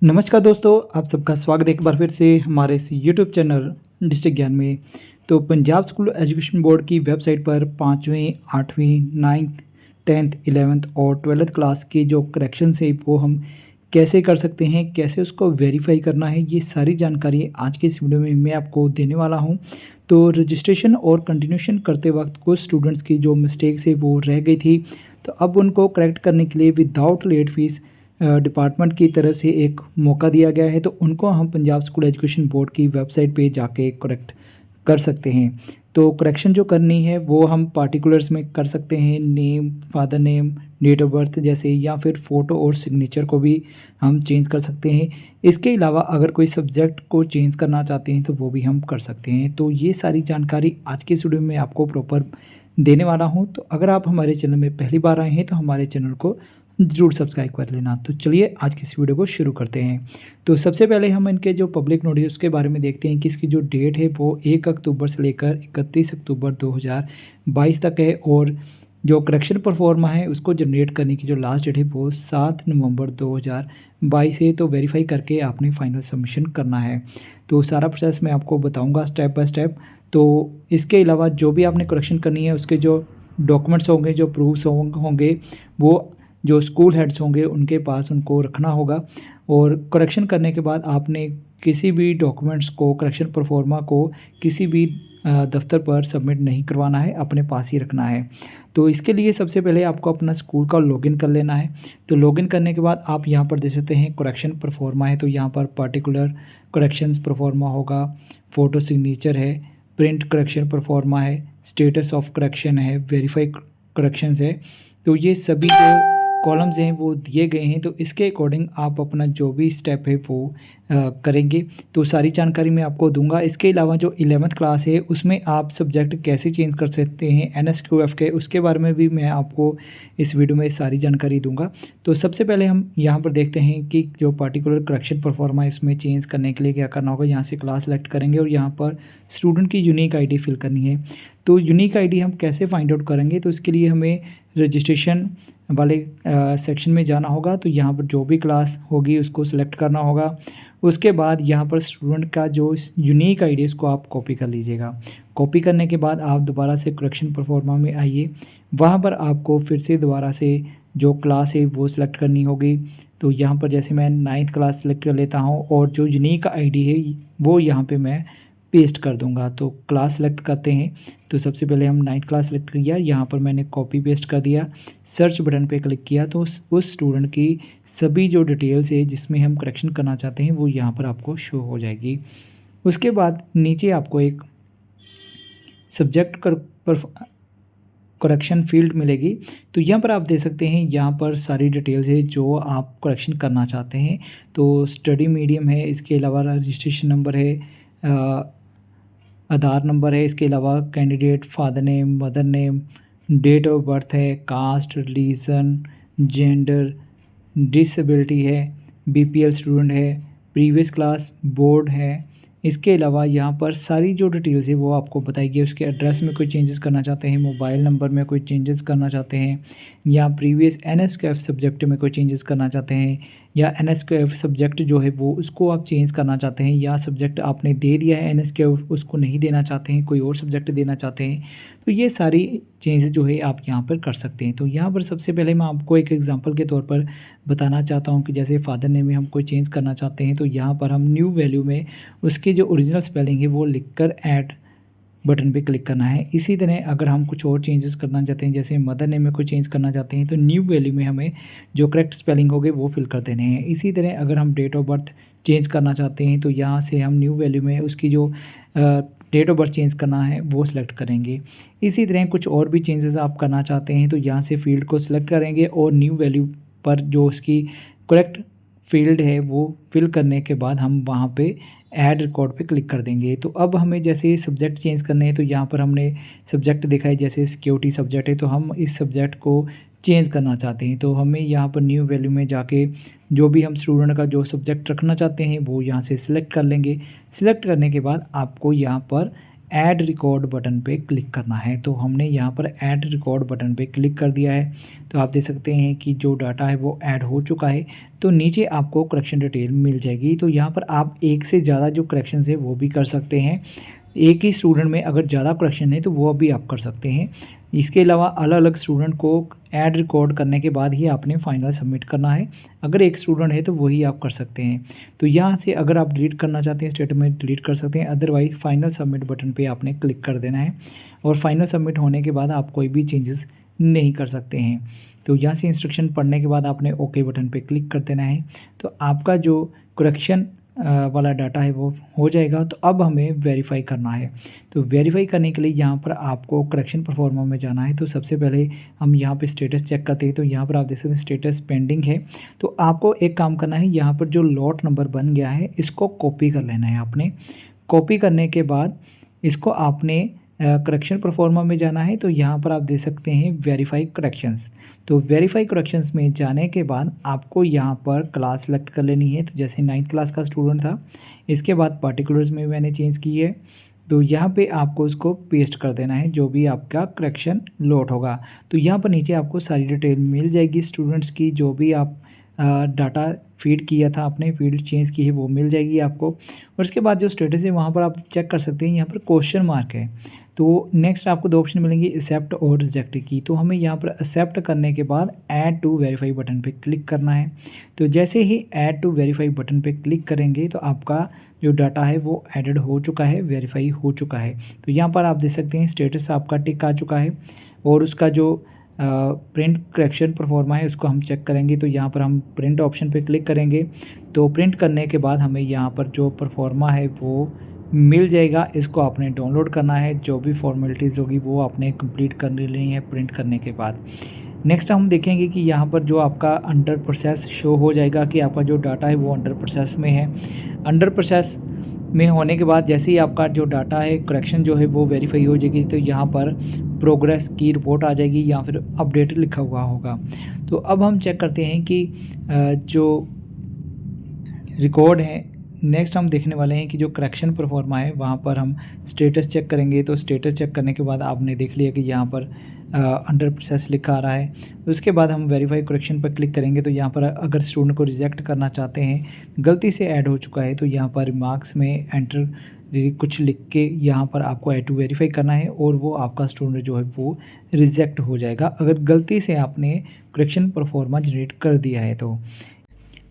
नमस्कार दोस्तों, आप सबका स्वागत है एक बार फिर से हमारे इस यूट्यूब चैनल डिस्ट्रिक्ट ज्ञान में। तो पंजाब स्कूल एजुकेशन बोर्ड की वेबसाइट पर 5वीं, 8वीं, 9th, 10th, 11th और 12th क्लास के जो करेक्शंस है वो हम कैसे कर सकते हैं, कैसे उसको वेरीफाई करना है, ये सारी जानकारी आज की इस वीडियो में मैं आपको देने वाला हूँ। तो रजिस्ट्रेशन और कंटिन्यूशन करते वक्त कुछ स्टूडेंट्स की जो मिस्टेक्स है वो रह गई थी, तो अब उनको करेक्ट करने के लिए विदाउट लेट फीस डिपार्टमेंट की तरफ से एक मौका दिया गया है, तो उनको हम पंजाब स्कूल एजुकेशन बोर्ड की वेबसाइट पे जाके करेक्ट कर सकते हैं। तो करेक्शन जो करनी है वो हम पार्टिकुलर्स में कर सकते हैं, name, father name, date of birth जैसे, या फिर फ़ोटो और सिग्नेचर को भी हम चेंज कर सकते हैं। इसके अलावा अगर कोई सब्जेक्ट को चेंज करना चाहते हैं तो वो भी हम कर सकते हैं। तो ये सारी जानकारी आज के इस वीडियो में आपको प्रॉपर देने वाला हूँ। तो अगर आप हमारे चैनल में पहली बार आए हैं तो हमारे चैनल को ज़रूर सब्सक्राइब कर लेना। तो चलिए आज की इस वीडियो को शुरू करते हैं। तो सबसे पहले हम इनके जो पब्लिक नोटिस उसके बारे में देखते हैं कि इसकी जो डेट है वो 1 अक्टूबर से लेकर 31 अक्टूबर 2022 तक है, और जो करेक्शन परफॉर्मा है उसको जनरेट करने की जो लास्ट डेट है वो 7 नवंबर 2022 है। तो वेरीफाई करके आपने फाइनल सबमिशन करना है। तो सारा प्रोसेस मैं आपको बताऊँगा स्टेप बाय स्टेप। तो इसके अलावा जो भी आपने करेक्शन करनी है उसके जो डॉक्यूमेंट्स होंगे, जो प्रूफ्स होंगे, वो जो स्कूल हेड्स होंगे उनके पास उनको रखना होगा। और करेक्शन करने के बाद आपने किसी भी डॉक्यूमेंट्स को, करेक्शन परफॉर्मा को किसी भी दफ्तर पर सबमिट नहीं करवाना है, अपने पास ही रखना है। तो इसके लिए सबसे पहले आपको अपना स्कूल का लॉगिन कर लेना है। तो लॉगिन करने के बाद आप यहाँ पर देख सकते हैं करेक्शन परफॉर्मा है, तो यहाँ पर पर्टिकुलर करेक्शंस परफॉर्मा होगा, फ़ोटो सिग्नेचर है, प्रिंट करेक्शन परफॉर्मा है, स्टेटस ऑफ करेक्शन है, वेरीफाई करेक्शंस है। तो ये सभी जो कॉलम्स हैं वो दिए गए हैं, तो इसके अकॉर्डिंग आप अपना जो भी स्टेप है वो करेंगे। तो सारी जानकारी मैं आपको दूंगा। इसके अलावा जो 11th क्लास है उसमें आप सब्जेक्ट कैसे चेंज कर सकते हैं NSQF के, उसके बारे में भी मैं आपको इस वीडियो में सारी जानकारी दूंगा। तो सबसे पहले हम यहाँ पर देखते हैं कि जो पार्टिकुलर करेक्शन परफॉर्मा इसमें चेंज करने के लिए क्या करना होगा। यहाँ से क्लास सेलेक्ट करेंगे और यहाँ पर स्टूडेंट की यूनिक ID फिल करनी है। तो यूनिक ID हम कैसे फाइंड आउट करेंगे, तो इसके लिए हमें रजिस्ट्रेशन वाले सेक्शन में जाना होगा। तो यहाँ पर जो भी क्लास होगी उसको सिलेक्ट करना होगा। उसके बाद यहाँ पर स्टूडेंट का जो यूनिक ID उसको आप कॉपी कर लीजिएगा। कॉपी करने के बाद आप दोबारा से करेक्शन परफॉर्मा में आइए, वहाँ पर आपको फिर से दोबारा से जो क्लास है वो सिलेक्ट करनी होगी। तो यहाँ पर जैसे मैं 9th क्लास सेलेक्ट कर लेता हूँ और जो यूनिक ID है वो यहाँ पर मैं पेस्ट कर दूंगा। तो क्लास सेलेक्ट करते हैं। तो सबसे पहले हम 9th क्लास सेलेक्ट किया, यहाँ पर मैंने कॉपी पेस्ट कर दिया, सर्च बटन पे क्लिक किया, तो उस स्टूडेंट की सभी जो डिटेल्स है जिसमें हम करेक्शन करना चाहते हैं वो यहाँ पर आपको शो हो जाएगी। उसके बाद नीचे आपको एक सब्जेक्ट पर करेक्शन फील्ड मिलेगी। तो यहाँ पर आप देख सकते हैं, यहाँ पर सारी डिटेल्स है जो आप करेक्शन करना चाहते हैं। तो स्टडी मीडियम है, इसके अलावा रजिस्ट्रेशन नंबर है, आधार नंबर है, इसके अलावा candidate father name, mother name, date of birth है, कास्ट, रिलीजन, जेंडर, डिसेबिलिटी है, BPL स्टूडेंट है, प्रीवियस क्लास बोर्ड है। इसके अलावा यहाँ पर सारी जो डिटेल्स है वो आपको बताएगी। उसके एड्रेस में कोई चेंजेस करना चाहते हैं, मोबाइल नंबर में कोई चेंजेस करना चाहते हैं, या प्रीवियस NSQF सब्जेक्ट में कोई चेंजेस करना चाहते हैं, या NSQF सब्जेक्ट जो है वो उसको आप चेंज करना चाहते हैं, या सब्जेक्ट आपने दे दिया है NSQF उसको नहीं देना चाहते हैं, कोई और सब्जेक्ट देना चाहते हैं। तो ये सारी चेंजेस जो है आप यहाँ पर कर सकते हैं। तो यहाँ पर सबसे पहले मैं आपको एक एग्जांपल के तौर पर बताना चाहता हूँ कि जैसे फादर नेम में हम कोई चेंज करना चाहते हैं, तो यहाँ पर हम न्यू वैल्यू में उसकी जो ओरिजिनल स्पेलिंग है वो लिखकर ऐड बटन पे क्लिक करना है। इसी तरह अगर हम कुछ और चेंजेस करना चाहते हैं, जैसे मदर नेम में कोई चेंज करना चाहते हैं, तो न्यू वैल्यू में हमें जो करेक्ट स्पेलिंग होगी वो फिल कर देने हैं। इसी तरह अगर हम डेट ऑफ बर्थ चेंज करना चाहते हैं, तो यहाँ से हम न्यू वैल्यू में उसकी जो डेट ऑफ बर्थ चेंज करना है वो सिलेक्ट करेंगे। इसी तरह कुछ और भी चेंजेस आप करना चाहते हैं तो यहाँ से फील्ड को सिलेक्ट करेंगे और न्यू वैल्यू पर जो उसकी करेक्ट फील्ड है वो फिल करने के बाद हम वहाँ पे ऐड रिकॉर्ड पे क्लिक कर देंगे। तो अब हमें जैसे सब्जेक्ट चेंज करने हैं, तो यहाँ पर हमने सब्जेक्ट देखा है जैसे सिक्योरिटी सब्जेक्ट है, तो हम इस सब्जेक्ट को चेंज करना चाहते हैं। तो हमें यहाँ पर न्यू वैल्यू में जाके जो भी हम स्टूडेंट का जो सब्जेक्ट रखना चाहते हैं वो यहाँ से सिलेक्ट कर लेंगे। सिलेक्ट करने के बाद आपको यहाँ पर ऐड रिकॉर्ड बटन पे क्लिक करना है। तो हमने यहाँ पर ऐड रिकॉर्ड बटन पे क्लिक कर दिया है। तो आप देख सकते हैं कि जो डाटा है वो ऐड हो चुका है। तो नीचे आपको करेक्शन डिटेल मिल जाएगी। तो यहाँ पर आप एक से ज़्यादा जो करेक्शन है वो भी कर सकते हैं। एक ही स्टूडेंट में अगर ज़्यादा करेक्शन है तो वो भी आप कर सकते हैं। इसके अलावा अलग अलग स्टूडेंट को ऐड रिकॉर्ड करने के बाद ही आपने फाइनल सबमिट करना है। अगर एक स्टूडेंट है तो वही आप कर सकते हैं। तो यहाँ से अगर आप डिलीट करना चाहते हैं स्टेटमेंट डिलीट कर सकते हैं, अदरवाइज़ फाइनल सबमिट बटन पे आपने क्लिक कर देना है और फाइनल सबमिट होने के बाद आप कोई भी चेंजेस नहीं कर सकते हैं। तो यहाँ से इंस्ट्रक्शन पढ़ने के बाद आपने ओके बटन पे क्लिक कर देना है। तो आपका जो करेक्शन वाला डाटा है वो हो जाएगा। तो अब हमें वेरीफाई करना है। तो वेरीफाई करने के लिए यहाँ पर आपको करेक्शन परफॉर्मा में जाना है। तो सबसे पहले हम यहाँ पे स्टेटस चेक करते हैं। तो यहाँ पर आप देख सकते हैं स्टेटस पेंडिंग है। तो आपको एक काम करना है, यहाँ पर जो लॉट नंबर बन गया है इसको कॉपी कर लेना है। आपने कॉपी करने के बाद इसको आपने करेक्शन परफॉर्मा में जाना है। तो यहाँ पर आप देख सकते हैं वेरीफाई करेक्शंस। तो वेरीफाई करेक्शंस में जाने के बाद आपको यहाँ पर क्लास सेलेक्ट कर लेनी है। तो जैसे 9th क्लास का स्टूडेंट था, इसके बाद पार्टिकुलर्स में मैंने चेंज की है। तो यहाँ पे आपको उसको पेस्ट कर देना है जो भी आपका करेक्शन लोड होगा। तो यहाँ पर नीचे आपको सारी डिटेल मिल जाएगी स्टूडेंट्स की, जो भी आप डाटा फीड किया था, आपने फील्ड चेंज की है वो मिल जाएगी आपको। और उसके बाद जो स्टेटस है वहाँ पर आप चेक कर सकते हैं, यहाँ पर क्वेश्चन मार्क है। तो नेक्स्ट आपको 2 ऑप्शन मिलेंगे, एक्सेप्ट और रिजेक्ट की। तो हमें यहाँ पर एक्सेप्ट करने के बाद ऐड टू वेरीफाई बटन पे क्लिक करना है। तो जैसे ही ऐड टू वेरीफाई बटन पे क्लिक करेंगे तो आपका जो डाटा है वो एडेड हो चुका है, वेरीफाई हो चुका है। तो यहाँ पर आप देख सकते हैं स्टेटस आपका टिक आ चुका है। और उसका जो प्रिंट करेक्शन परफॉर्मा है उसको हम चेक करेंगे। तो यहाँ पर हम प्रिंट ऑप्शन पे क्लिक करेंगे। तो प्रिंट करने के बाद हमें यहाँ पर जो परफॉर्मा है वो मिल जाएगा। इसको आपने डाउनलोड करना है, जो भी फॉर्मेलिटीज़ होगी वो आपने कंप्लीट कर लेनी है प्रिंट करने के बाद। नेक्स्ट हम देखेंगे कि यहाँ पर जो आपका अंडर प्रोसेस शो हो जाएगा कि आपका जो डाटा है वो अंडर प्रोसेस में है। अंडर प्रोसेस में होने के बाद जैसे ही आपका जो डाटा है करेक्शन जो है वो वेरीफाई हो जाएगी, तो यहाँ पर प्रोग्रेस की रिपोर्ट आ जाएगी या फिर अपडेट लिखा हुआ होगा। तो अब हम चेक करते हैं कि जो रिकॉर्ड है, नेक्स्ट हम देखने वाले हैं कि जो करेक्शन परफॉर्मा है वहाँ पर हम स्टेटस चेक करेंगे। तो स्टेटस चेक करने के बाद आपने देख लिया कि यहाँ पर अंडर प्रोसेस लिखा आ रहा है। उसके बाद हम वेरीफाई करेक्शन पर क्लिक करेंगे। तो यहाँ पर अगर स्टूडेंट को रिजेक्ट करना चाहते हैं, गलती से ऐड हो चुका है, तो यहाँ पर रिमार्क्स में एंटर कुछ लिख के यहाँ पर आपको ऐड टू वेरीफाई करना है और वो आपका स्टूडेंट जो है वो रिजेक्ट हो जाएगा अगर गलती से आपने करेक्शन परफॉर्मा जनरेट कर दिया है।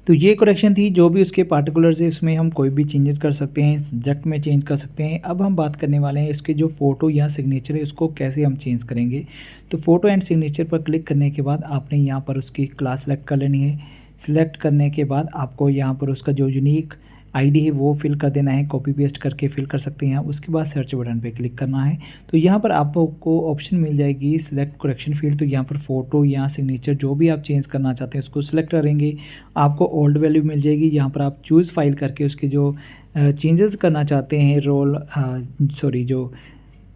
तो ये करेक्शन थी, जो भी उसके पार्टिकुलर्स है उसमें हम कोई भी चेंजेस कर सकते हैं, सब्जेक्ट में चेंज कर सकते हैं। अब हम बात करने वाले हैं इसके जो फ़ोटो या सिग्नेचर है उसको कैसे हम चेंज करेंगे। तो फ़ोटो एंड सिग्नेचर पर क्लिक करने के बाद आपने यहाँ पर उसकी क्लास सेलेक्ट कर लेनी है। सिलेक्ट करने के बाद आपको यहाँ पर उसका जो यूनिक आईडी है वो फिल कर देना है, कॉपी पेस्ट करके फिल कर सकते हैं। उसके बाद सर्च बटन पे क्लिक करना है। तो यहाँ पर आपको ऑप्शन मिल जाएगी सिलेक्ट करेक्शन फील्ड। तो यहाँ पर फ़ोटो या सिग्नेचर जो भी आप चेंज करना चाहते हैं उसको सिलेक्ट करेंगे, आपको ओल्ड वैल्यू मिल जाएगी। यहाँ पर आप चूज़ फाइल करके उसके जो चेंजेस करना चाहते हैं जो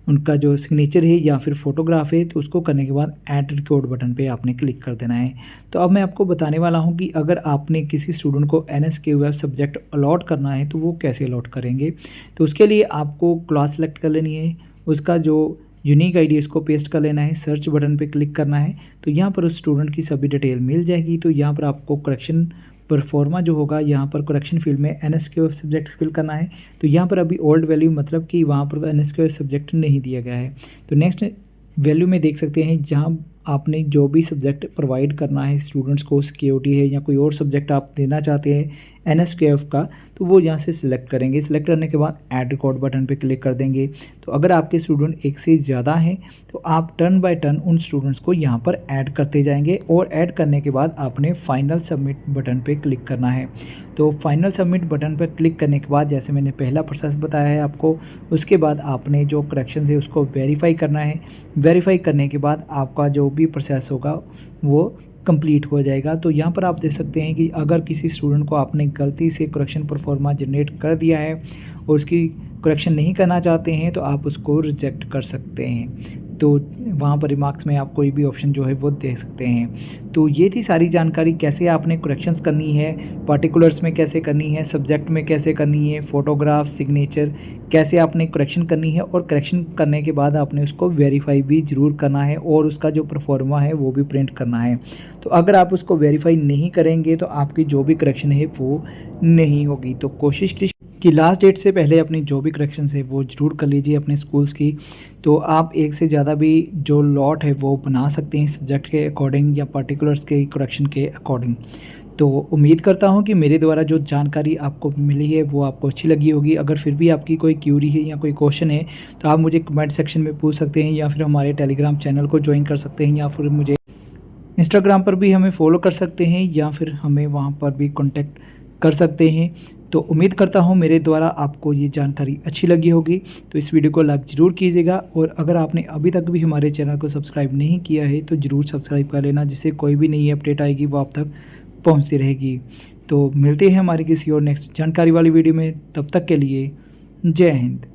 उनका जो सिग्नेचर है या फिर फ़ोटोग्राफ है, तो उसको करने के बाद ऐड रिकॉर्ड बटन पे आपने क्लिक कर देना है। तो अब मैं आपको बताने वाला हूं कि अगर आपने किसी स्टूडेंट को NSQF सब्जेक्ट अलॉट करना है तो वो कैसे अलॉट करेंगे। तो उसके लिए आपको क्लास सेलेक्ट कर लेनी है, उसका जो यूनिक आईडी इसको पेस्ट कर लेना है, सर्च बटन पे क्लिक करना है। तो यहाँ पर उस स्टूडेंट की सभी डिटेल मिल जाएगी। तो यहाँ पर आपको करेक्शन परफॉर्मा जो होगा, यहाँ पर करेक्शन फील्ड में NSQF सब्जेक्ट फिल करना है। तो यहाँ पर अभी ओल्ड वैल्यू मतलब कि वहाँ पर NSQF सब्जेक्ट नहीं दिया गया है। तो नेक्स्ट वैल्यू में देख सकते हैं जहाँ आपने जो भी सब्जेक्ट प्रोवाइड करना है स्टूडेंट्स को, सिक्योरिटी है या कोई और सब्जेक्ट आप देना चाहते हैं NSQF का, तो वो यहाँ से सिलेक्ट करेंगे। सिलेक्ट करने के बाद ऐड रिकॉर्ड बटन पे क्लिक कर देंगे। तो अगर आपके स्टूडेंट एक से ज़्यादा हैं तो आप टर्न बाय टर्न उन स्टूडेंट्स को यहाँ पर ऐड करते जाएंगे और ऐड करने के बाद आपने फाइनल सबमिट बटन पे क्लिक करना है। तो फाइनल सबमिट बटन पर क्लिक करने के बाद जैसे मैंने पहला प्रोसेस बताया है आपको, उसके बाद आपने जो करेक्शन है उसको वेरीफाई करना है। वेरीफाई करने के बाद आपका जो भी प्रोसेस होगा वो कंप्लीट हो जाएगा। तो यहाँ पर आप देख सकते हैं कि अगर किसी स्टूडेंट को आपने गलती से करेक्शन परफॉर्मा जनरेट कर दिया है और उसकी करेक्शन नहीं करना चाहते हैं तो आप उसको रिजेक्ट कर सकते हैं। तो वहाँ पर रिमार्क्स में आप कोई भी ऑप्शन जो है वो दे सकते हैं। तो ये थी सारी जानकारी, कैसे आपने करेक्शंस करनी है, पार्टिकुलर्स में कैसे करनी है, सब्जेक्ट में कैसे करनी है, फ़ोटोग्राफ, सिग्नेचर कैसे आपने करेक्शन करनी है, और करेक्शन करने के बाद आपने उसको वेरीफाई भी ज़रूर करना है और उसका जो प्रोफार्मा है वो भी प्रिंट करना है। तो अगर आप उसको वेरीफाई नहीं करेंगे तो आपकी जो भी करेक्शन है वो नहीं होगी। तो कोशिश कीजिए कि लास्ट डेट से पहले अपनी जो भी करेक्शंस है वो ज़रूर कर लीजिए अपने स्कूल्स की। तो आप एक से ज़्यादा भी जो लॉट है वो बना सकते हैं सब्जेक्ट के अकॉर्डिंग या पर्टिकुलर्स के करेक्शन के अकॉर्डिंग। तो उम्मीद करता हूँ कि मेरे द्वारा जो जानकारी आपको मिली है वो आपको अच्छी लगी होगी। अगर फिर भी आपकी कोई क्यूरी है या कोई क्वेश्चन है तो आप मुझे कमेंट सेक्शन में पूछ सकते हैं, या फिर हमारे टेलीग्राम चैनल को ज्वाइन कर सकते हैं, या फिर मुझे इंस्टाग्राम पर भी हमें फॉलो कर सकते हैं, या फिर हमें वहाँ पर भी कॉन्टैक्ट कर सकते हैं। तो उम्मीद करता हूँ मेरे द्वारा आपको ये जानकारी अच्छी लगी होगी। तो इस वीडियो को लाइक ज़रूर कीजिएगा, और अगर आपने अभी तक भी हमारे चैनल को सब्सक्राइब नहीं किया है तो ज़रूर सब्सक्राइब कर लेना, जिससे कोई भी नई अपडेट आएगी वो आप तक पहुँचती रहेगी। तो मिलते हैं हमारी किसी और नेक्स्ट जानकारी वाली वीडियो में, तब तक के लिए जय हिंद।